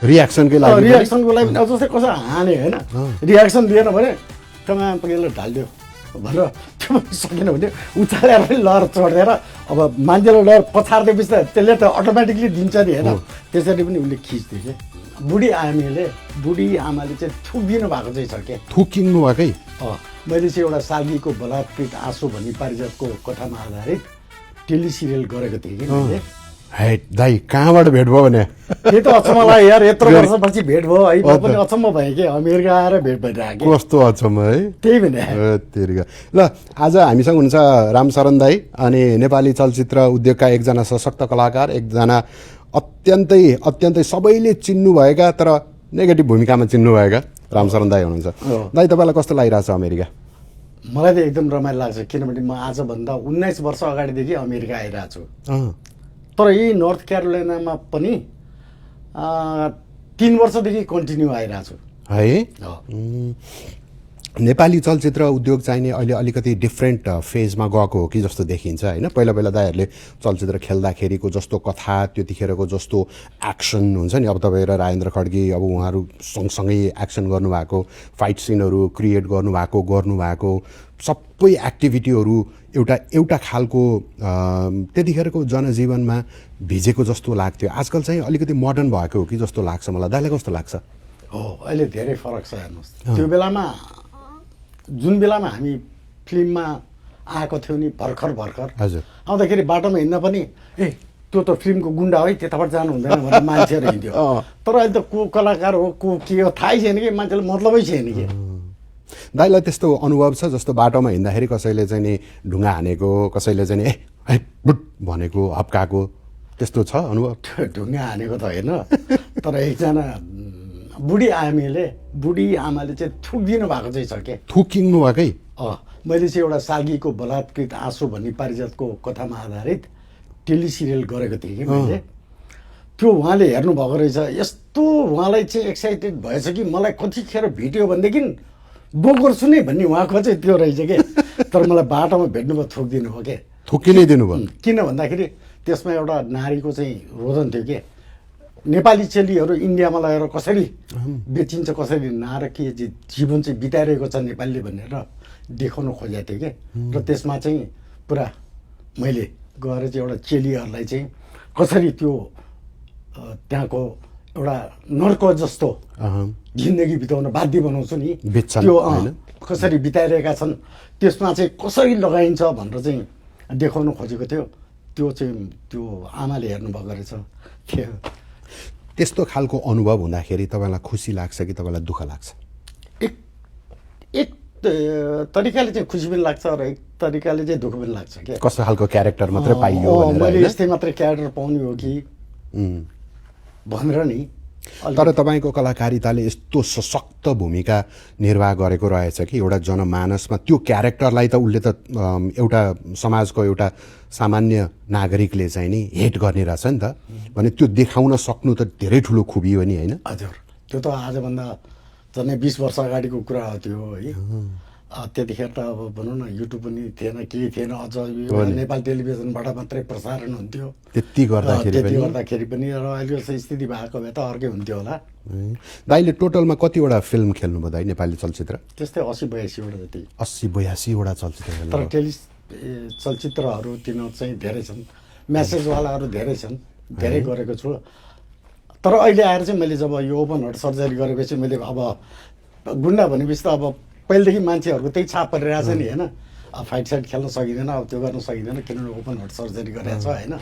रियाक्सनकै लागि रियाक्सनको लागि अब जस्तै कसै हाने होइन रियाक्सन दिएन भने टमा पकेर ढालिदियो भनेर त्यो सकेन भने उचालेर पनि लहर चढेर अब मान्छेले लहर पछार्दिएपछि त त्यसले त अटोमेटिकली दिन्छ नि होइन त्यसरी पनि उसले खिच्थ्यो कि बुढी आमाले चाहिँ थुकिदिनु भएको चाहिँ छ क्या थुकिनु भएकै मैले चाहिँ एउटा सागीको बलात्कृत आँसु भन्ने पारिजातको कथामा आधारित टेलिसिरियल गरेको थिएँ कि मैले है दाइ कहाँबाट भेट भयो भने त्यही त अचम्म लाग्यो यार यत्रो वर्षपछि भेट भयो है म पनि अचम्म भएँ कि अमेरिका आएर भेट भइरहेको कस्तो अचम्म है त्यही भने ल आज हामीसँग हुनुहुन्छ रामशरण दाइ अनि नेपाली चलचित्र उद्योगका एकजना सशक्त कलाकार एकजना अत्यन्तै सबैले चिन्नुभएका तर नेगेटिभ भूमिकामा चिन्नुभएका रामशरण दाइ हुनुहुन्छ दाइ तपाईँलाई कस्तो लागिरहेछ अमेरिका मलाई त एकदम रमाइलो लाग्छ किनभने म आजभन्दा 19 वर्ष अगाडिदेखि अमेरिका आइरहेको छु तर यही नर्थ क्यारोलाइनामा पनि 3 वर्षदेखि कन्टिन्यू आइरहेको छु है नेपाली चलचित्र उद्योग चाहिने अहिले अलिकति डिफ्रेन्ट फेजमा गएको हो कि जस्तो देखिन्छ होइन पहिला दाइहरूले चलचित्र खेल्दाखेरिको जस्तो कथा त्यतिखेरको जस्तो एक्सन हुन्छ नि अब तपाईँ र राजेन्द्र खड्गे अब उहाँहरू सँगसँगै एक्सन गर्नुभएको फाइट सिनहरू क्रिएट गर्नुभएको सबै एक्टिभिटीहरू एउटा खालको त्यतिखेरको जनजीवनमा भिजेको जस्तो लाग्थ्यो आजकल चाहिँ अलिकति मोडर्न भएको हो कि जस्तो लाग्छ मलाई दाइलाई कस्तो लाग्छ हो अहिले धेरै फरक छ हेर्नुहोस् त्यो बेलामा जुन बेलामा हामी फिल्ममा आएको थियौँ नि भर्खर हजुर आउँदाखेरि बाटोमा हिँड्न पनि त्यो त फिल्मको गुन्डा है त्यताबाट जानु हुँदैन भनेर मान्छेहरू हिँड्थ्यो तर अहिले त को कलाकार हो को के हो थाहै छैन कि मान्छेलाई मतलबै छैन कि दाइलाई त्यस्तो अनुभव छ जस्तो बाटोमा हिँड्दाखेरि कसैले चाहिँ नि ढुङ्गा हानेको कसैले चाहिँ नि बुट भनेको हप्काएको त्यस्तो छ अनुभव ढुङ्गा हानेको त होइन तर एकजना बुढी आमाले चाहिँ थुकिदिनु भएको चाहिँ छ क्या थुकिनु भएकै मैले चाहिँ एउटा सागीको बलात्कृत आँसु भन्ने पारिजातको कथामा आधारित टेलिसिरियल गरेको थिएँ कि मैले त्यो उहाँले हेर्नुभएको रहेछ यस्तो उहाँलाई चाहिँ एक्साइटेड भएछ कि मलाई कतिखेर भेट्यो भनेदेखि गर्छु नै भन्ने उहाँको चाहिँ त्यो रहेछ कि तर मलाई बाटोमा भेट्नुभयो थुकिदिनु भयो क्या थुकिनै दिनुभयो किन भन्दाखेरि त्यसमा एउटा नारीको चाहिँ रोदन थियो कि नेपाली चेलीहरू इन्डियामा लगेर कसरी बेचिन्छ कसरी नारकीय जीवन चाहिँ बिताइरहेको छ नेपालीले भनेर देखाउन खोजेको थियो कि र त्यसमा चाहिँ पुरा मैले गएर चाहिँ एउटा चेलीहरूलाई चाहिँ कसरी त्यो त्यहाँको एउटा नर्क जस्तो जिन्दगी बिताउन बाध्य बनाउँछु नि त्यो कसरी बिताइरहेका छन् त्यसमा चाहिँ कसरी लगाइन्छ भनेर चाहिँ देखाउन खोजेको थियो त्यो आमाले हेर्नुभएको रहेछ त्यो त्यस्तो खालको अनुभव हुँदाखेरि तपाईँलाई खुसी लाग्छ कि तपाईँलाई दुःख लाग्छ एक तरिकाले चाहिँ खुसी पनि लाग्छ र एक तरिकाले चाहिँ दुःख पनि लाग्छ क्या कस्तो खालको क्यारेक्टर मात्रै पाइयो मैले यस्तै मात्रै क्यारेक्टर पाउने हो कि भनेर नि तर तपाईँको कलाकारिताले यस्तो सशक्त भूमिका निर्वाह गरेको रहेछ कि एउटा जनमानसमा त्यो क्यारेक्टरलाई त उसले त एउटा समाजको एउटा सामान्य नागरिकले चाहिँ नि हेट गर्ने रहेछ नि त भने त्यो देखाउन सक्नु त धेरै ठुलो खुबी हो नि होइन हजुर त्यो त आजभन्दा झन्डै 20 वर्ष अगाडिको कुरा हो त्यो है त्यतिखेर त अब भनौँ न युट्युब पनि थिएन केही थिएन अझ नेपाल टेलिभिजनबाट मात्रै प्रसारण हुन्थ्यो त्यति गर्दाखेरि पनि र अहिले स्थिति भएको भए त अर्कै हुन्थ्यो होला दाइले टोटलमा कतिवटा फिल्म खेल्नुभयो दाइ नेपाली चलचित्र त्यस्तै 80-82 वटा जति 80-82 वटा चलचित्र तर चलचित्रहरू तिनीहरू चाहिँ धेरै छन् म्यासेजवालाहरू धेरै छन् धेरै गरेको छु तर अहिले आएर चाहिँ मैले जब यो ओपन हार्ट सर्जरी गरेपछि मैले अब गुन्डा भनेपछि त अब पहिलेदेखि मान्छेहरूको त्यही छाप परिरहेछ नि होइन फाइट साइट खेल्न सकिँदैन अब त्यो गर्न सकिँदैन किनभने ओपन हार्ट सर्जरी गरेको छ होइन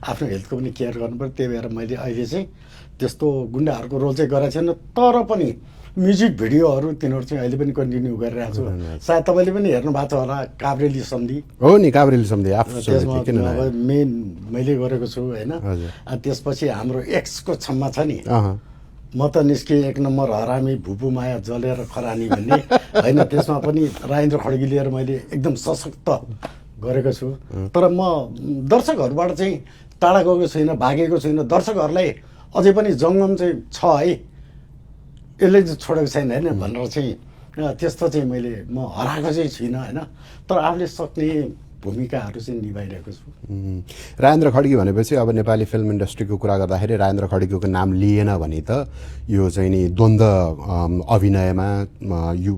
आफ्नो हेल्थको पनि केयर गर्नुपर्छ त्यही भएर मैले अहिले चाहिँ त्यस्तो गुन्डाहरूको रोल चाहिँ गरेको छैन तर पनि म्युजिक भिडियोहरू तिनीहरू चाहिँ अहिले पनि कन्टिन्यू गरिरहेको छु सायद तपाईँले पनि हेर्नु भएको छ होला काभ्रेली सम्धि हो नि काभ्रेली सम्धि मेन मैले गरेको छु होइन त्यसपछि हाम्रो एक्सको क्षममा छ नि म त निस्केँ 1 नम्बर हरामी भुपु माया जलेर खरानी भन्ने होइन त्यसमा पनि राजेन्द्र खड्गी लिएर मैले एकदम सशक्त गरेको छु तर म दर्शकहरूबाट चाहिँ टाढा गएको छैन भागेको छैन दर्शकहरूलाई अझै पनि जङ्गम चाहिँ छ है यसले चाहिँ छोडेको छैन होइन भनेर चाहिँ त्यस्तो चाहिँ म हराएको चाहिँ छुइनँ होइन तर आफूले सक्ने भूमिकाहरू चाहिँ निभाइरहेको छु। राजेन्द्र खड्गी भनेपछि अब नेपाली फिल्म इन्डस्ट्रीको कुरा गर्दाखेरि राजेन्द्र खड्गीको नाम लिएन भने त यो चाहिँ नि द्वन्द्व अभिनयमा यो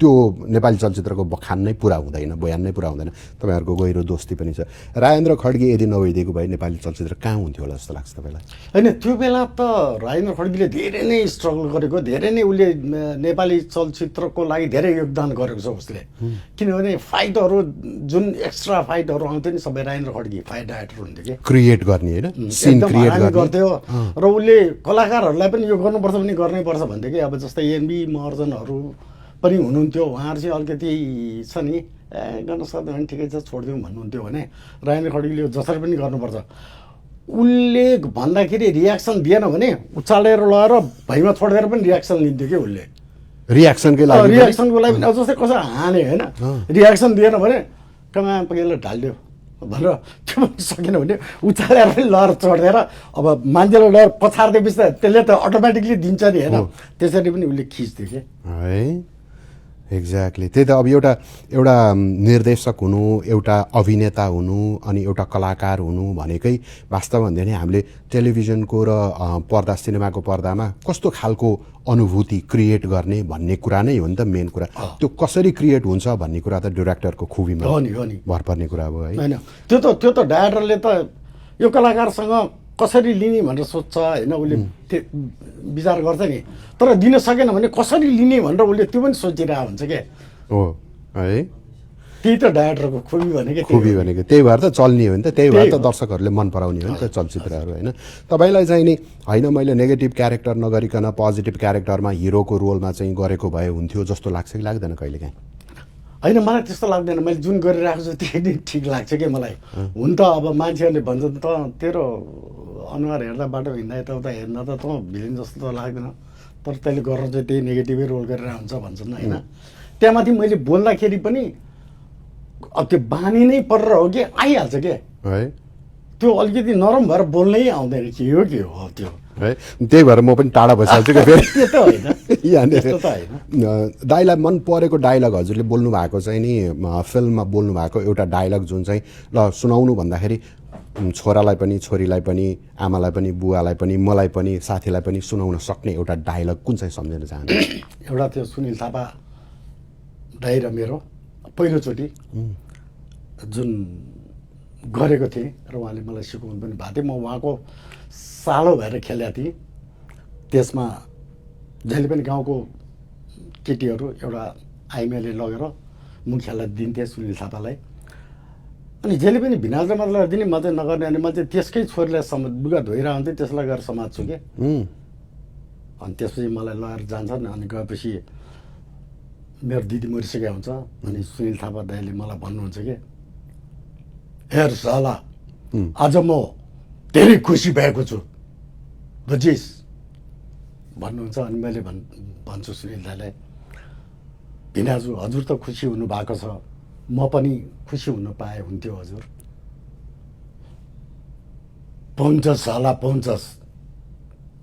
त्यो नेपाली चलचित्रको बखान नै पुरा हुँदैन, बयान नै पुरा हुँदैन। तपाईँहरूको गहिरो दोस्ती पनि छ। राजेन्द्र खड्गी यदि नभइदिएको भए नेपाली चलचित्र कहाँ हुन्थ्यो होला जस्तो लाग्छ तपाईँलाई? होइन, त्यो बेला त राजेन्द्र खड्गीले धेरै नै स्ट्रगल गरेको, धेरै नै उसले नेपाली चलचित्रको लागि धेरै योगदान गरेको छ उसले। किनभने फाइटहरू जुन एक्स्ट्रा फाइटहरू आउँथ्यो नि सबै राजेन्द्र खड्गी फाइट डाइरेक्टर हुन्थ्यो कि, क्रिएट गर्ने होइन, सिन क्रिएट गर्थ्यो। र उसले कलाकारहरूलाई पनि यो गर्नुपर्छ भने गर्नै पर्छ भन्थ्यो कि। अब जस्तै एनबी महर्जनहरू पनि हुनुहुन्थ्यो, उहाँहरू चाहिँ अलिकति छ नि गर्न सक्दैन भने ठिकै छ छोडिदिउँ भन्नुहुन्थ्यो भने राजेन्द्र खड्गीले जसरी पनि गर्नुपर्छ। उसले भन्दाखेरि रियाक्सन दिएन भने उचालेर लगाएर भैँमा छोडेर पनि रियाक्सन लिन्थ्यो कि उसले, रियाक्सनको लागि रियाक्सनको लागि पनि। अब जस्तै कसै हाने होइन, रियाक्सन दिएन भने कमा पहिला ढाल्यो भनेर त्यो पनि सकेन भने उचालेर पनि लहर चढेर अब मान्छेले लहर पछारिदिएपछि त त्यसले त अटोमेटिकली दिन्छ नि होइन, त्यसरी पनि उसले खिच्थ्यो कि है। एक्ज्याक्टली, त्यही त। अब एउटा निर्देशक हुनु, एउटा अभिनेता हुनु, अनि एउटा कलाकार हुनु भनेकै वास्तवमा भन्यो भने हामीले टेलिभिजनको र पर्दा सिनेमाको पर्दामा कस्तो खालको अनुभूति क्रिएट गर्ने भन्ने कुरा नै हो नि त मेन कुरा। त्यो कसरी क्रिएट हुन्छ भन्ने कुरा त डिरेक्टरको खुबीमा भर पर्ने कुरा हो है। होइन, त्यो त डाइरेक्टरले त यो कलाकारसँग कसरी लिने भनेर सोध्छ होइन, उसले विचार गर्छ नि। तर दिन सकेन भने कसरी लिने भनेर उसले त्यो पनि सोचिरहेको हुन्छ क्या। हो है, त्यही त डाइरेक्टरको खुबी भनेको त्यही भएर त चल्ने हो नि त, त्यही भएर त दर्शकहरूले मन पराउने हो नि त चलचित्रहरू होइन। तपाईँलाई चाहिँ नि होइन मैले नेगेटिभ क्यारेक्टर नगरिकन पोजिटिभ क्यारेक्टरमा हिरोको रोलमा चाहिँ गरेको भए हुन्थ्यो जस्तो लाग्छ कि लाग्दैन कहिलेकाहीँ? होइन, मलाई त्यस्तो लाग्दैन। मैले जुन गरिरहेको छु त्यही नै ठिक लाग्छ कि मलाई। हुन त अब मान्छेहरूले भन्छ त तेरो अनुहार हेर्दा बाटो हिँड्दा यताउता हेर्दा त भिलेन जस्तो त लाग्दैन, तर तैँले गरेर चाहिँ त्यही नेगेटिभै रोल गरेर हुन्छ भन्छन् होइन। त्यहाँमाथि मैले बोल्दाखेरि पनि अब त्यो बानी नै परेर हो कि आइहाल्छ क्या है, त्यो अलिकति नरम भएर बोल्नै आउँदैन के हो त्यो है। त्यही भएर म पनि टाढा बसिहाल्छु क्या फेरि। त्यो त होइन, यहाँनिर त्यस्तो त होइन। डाइलग मन परेको डाइलग हजुरले बोल्नु भएको चाहिँ नि फिल्ममा बोल्नु भएको एउटा डाइलग जुन चाहिँ ल सुनाउनु भन्दाखेरि छोरालाई पनि छोरीलाई पनि आमालाई पनि बुवालाई पनि मलाई पनि साथीलाई पनि सुनाउन सक्ने एउटा डाइलग कुन चाहिँ सम्झिन चाहन्छु? एउटा त्यो सुनिल थापा दाइ र मेरो पहिलोचोटि जुन गरेको थिएँ र उहाँले मलाई सिकाउनु पनि भएको थियो। म उहाँको सालो भएर खेलेको थिएँ। त्यसमा जहिले पनि गाउँको केटीहरू एउटा आइमाले लगेर मुखियालाई दिन्थे सुनिल थापालाई, अनि जहिले पनि भिनाजु मात्र दिने म चाहिँ नगर्ने। अनि म चाहिँ त्यसकै छोरीलाई लुगा धोइरहेको हुन्थेँ, त्यसलाई गएर समात्छु क्या। अनि त्यसपछि मलाई लगेर जान्छन्। अनि गएपछि मेरो दिदी मरिसकेको हुन्छ। अनि सुनिल थापा दाइले मलाई भन्नुहुन्छ कि हेर साला आज म धेरै खुसी भएको छु बुझिस् भन्नुहुन्छ। अनि मैले भन्छु सुनिल दाइलाई, भिनाजु हजुर त खुसी हुनु भएको छ, म पनि खुसी हुन पाए हुन्थ्यो हजुर। पाउँछस् साला पाउँछस्,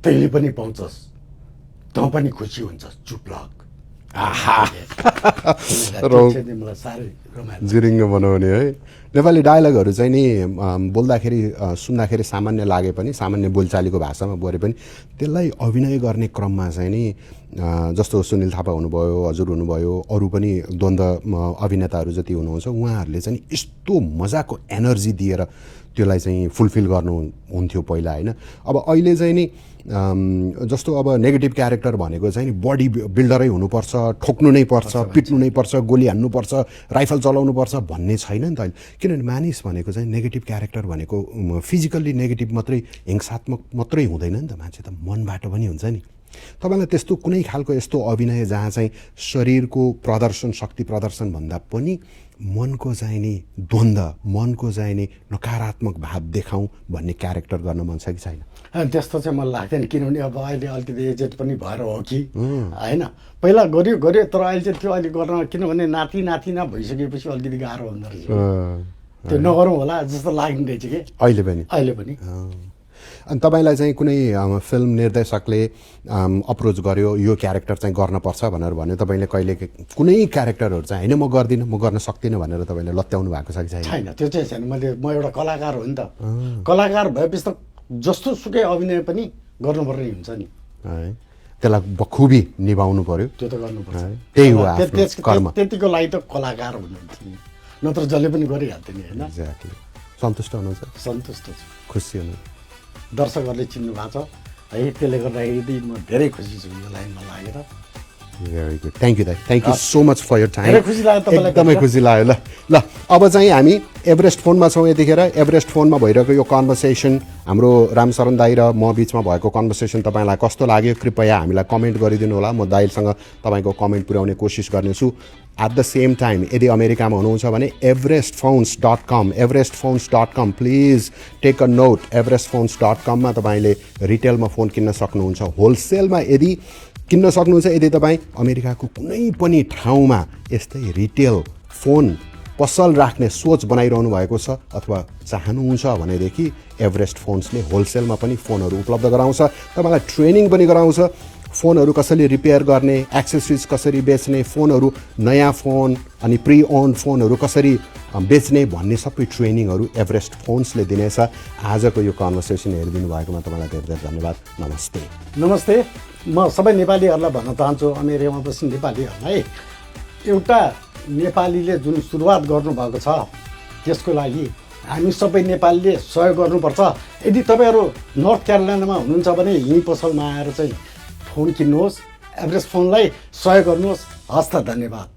तैँले पनि पाउँछस्, तँ पनि खुसी हुन्छस्, चुप लाग। जिरिङ्ग बनाउने है। नेपाली डायलगहरू चाहिँ नि बोल्दाखेरि सुन्दाखेरि सामान्य लागे पनि, सामान्य बोलचालीको भाषामा बोले पनि त्यसलाई अभिनय गर्ने क्रममा चाहिँ नि जस्तो सुनिल थापा हुनुभयो, हजुर हुनुभयो, अरू पनि द्वन्द्व अभिनेताहरू जति हुनुहुन्छ उहाँहरूले चाहिँ यस्तो मजाको एनर्जी दिएर त्यसलाई चाहिँ फुलफिल गर्नुहुन्थ्यो पहिला होइन। अब अहिले चाहिँ नि जस्तो अब नेगेटिभ क्यारेक्टर भनेको चाहिँ नि बडी बिल्डरै हुनुपर्छ, ठोक्नु नै पर्छ, पिट्नु नै पर्छ, गोली हान्नुपर्छ, राइफल चलाउनु पर्छ भन्ने छैन नि त अहिले। किनभने मानिस भनेको चाहिँ नेगेटिभ क्यारेक्टर भनेको फिजिकल्ली नेगेटिभ मात्रै, हिंसात्मक मात्रै हुँदैन नि त, मान्छे त मनबाट पनि हुन्छ नि। तपाईँलाई त्यस्तो कुनै खालको यस्तो अभिनय जहाँ चाहिँ शरीरको प्रदर्शन, शक्ति प्रदर्शन भन्दा पनि मनको चाहिँ नि द्वन्द्व, मनको चाहिँ नि नकारात्मक भाव देखाउँ भन्ने क्यारेक्टर गर्न मन छ कि छैन? त्यस्तो चाहिँ मलाई लाग्दैन। किनभने अब अहिले अलिकति एजेड पनि भएर हो कि होइन, पहिला गऱ्यो तर अहिले चाहिँ त्यो अहिले गर्न, किनभने नातिना भइसकेपछि अलिकति गाह्रो हुँदो रहेछ। त्यो नगरौँ होला जस्तो लाग्ने रहेछ कि अहिले पनि। अनि तपाईँलाई चाहिँ कुनै फिल्म निर्देशकले अप्रोच गर्यो यो क्यारेक्टर चाहिँ गर्नुपर्छ भनेर भन्यो तपाईँले कहिले कुनै क्यारेक्टरहरू चाहिँ होइन म गर्दिनँ म गर्न सक्दिनँ भनेर तपाईँले लत्याउनु भएको छ कि छैन? छैन, त्यो चाहिँ छैन। म एउटा कलाकार हो नि त। कलाकार भएपछि त जस्तो सुकै अभिनय पनि गर्नुपर्ने हुन्छ नि है, त्यसलाई बखुबी निभाउनु पर्यो। त्यो त गर्नुपर्छ। त्यही हो आफ्नो कर्म। त्यतिको लागि त कलाकार हुनुहुन्छ नि, नत्र जसले पनि गरिहाल्थ्यो नि होइन। एक्ज्याक्टली। सन्तुष्ट हुनुहुन्छ? सन्तुष्ट छु। खुसी हुनु? दर्शकहरूले चिन्नु भएको छ है, त्यसले गर्दाखेरि म धेरै खुसी छु यो लाइनमा लागेर। भेरी गुड, थ्याङ्क यू दाइ, thank you so much for your time. धेरै खुसी लाग्यो तपाईँलाई एकदमै खुसी लाग्यो। ल ल अब चाहिँ हामी एभरेस्ट फोनमा छौँ यतिखेर। एभरेस्ट फोनमा भइरहेको यो कन्भर्सेसन, हाम्रो रामशरण दाई र म बिचमा भएको कन्भर्सेसन तपाईँलाई कस्तो लाग्यो कृपया हामीलाई कमेन्ट गरिदिनु होला। म दाइसँग तपाईँको कमेन्ट पुर्याउने कोसिस गर्नेछु। एट द सेम टाइम यदि अमेरिकामा हुनुहुन्छ भने everestphones.com please take a note. everestphones.com तपाईँले रिटेलमा फोन किन्न सक्नुहुन्छ, होलसेलमा यदि किन्न सक्नुहुन्छ। यदि तपाईँ अमेरिकाको कुनै पनि ठाउँमा यस्तै रिटेल फोन पसल राख्ने सोच बनाइरहनु भएको छ अथवा चाहनुहुन्छ भनेदेखि एभरेस्ट फोन्सले होलसेलमा पनि फोनहरू उपलब्ध गराउँछ, तपाईँलाई ट्रेनिङ पनि गराउँछ। फोनहरू कसरी रिपेयर गर्ने, एक्सेसरिज कसरी बेच्ने, फोनहरू नयाँ फोन अनि प्री ओन्ड फोनहरू कसरी बेच्ने भन्ने सबै ट्रेनिङहरू एभरेस्ट फोन्सले दिनेछ। आजको यो कन्भर्सेसन हेरिदिनु भएकोमा तपाईँलाई धेरै धेरै धन्यवाद। नमस्ते। नमस्ते। म सबै नेपालीहरूलाई भन्न चाहन्छु, अमेरिकामा बस्ने नेपालीहरूलाई, एउटा नेपालीले जुन सुरुवात गर्नुभएको छ त्यसको लागि हामी सबै नेपालीले सहयोग गर्नुपर्छ। यदि तपाईँहरू नर्थ क्यारोलाइनामा हुनुहुन्छ भने यहीँ पसलमा आएर चाहिँ फोन किन्नुहोस्, एभरेस्ट फोनलाई सहयोग गर्नुहोस्। हस् त, धन्यवाद।